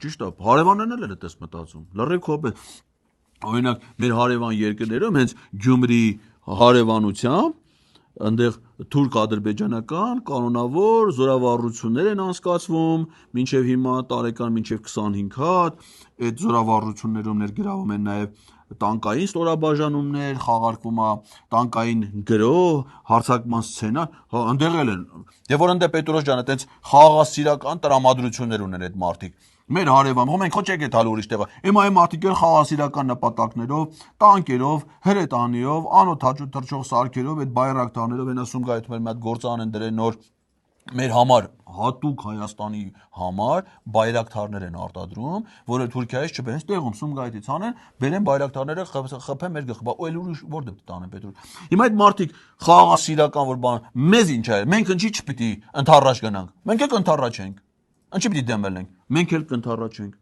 ճիշտ է, հարևաններն էլ այդպես մտածում, լրիվ քոպե, օրինակ մեր հարևան երկրներում հենց Գյումրի հարևանությամբ այնտեղ թուրք-ադրբեջանական կանոնավոր զորավարություններ են անցկացվում, մինչև հիմա տարեկան մինչև 25 հատ, այդ զորավարություններում ներգրավում են նաև տանկային ստորաբաժանումներ, խաղարկվում է տանկային գրոհ, հարձակման սցենար, այնտեղ էլ են, եւ որ այնտեղ Պետրոս ջան, այդպես խաղաղասիրական տրամադրություններ ունեն այդ մարդիկ։ Մեր հարևան, մենք ոչ եկեք հալ ուրիշ տեղը։ Հիմա այն մարդիկ էլ խաղաղասիրական նպատակներով, տանկերով, հրետանիով, անոթ հաճու թռչող սարքերով, այդ բայրակտարներով են ասում գա այդ մեր մի հատ գործան են դրել նոր մեր համար հատուկ Հայաստանի համար բայրակտարներ են արտադրում, որը Թուրքիայից չբերեն, տեղում Սումգայիթից անեն, բերեն բայրակտարները խփեն մեր գլխի, ու էլ ուրիշ որտեղ տանեն Պետրոս։ Հիմա այդ մարդիկ խաղաղասիրական որ բան, մեզ ինչ է, մենք ինչի չպիտի ընթառաջ գնանք։ Մենք էլ կընթառաջ ենք։ Ինչի պիտի դեմել ենք։ Մենք էլ կընթառաջենք։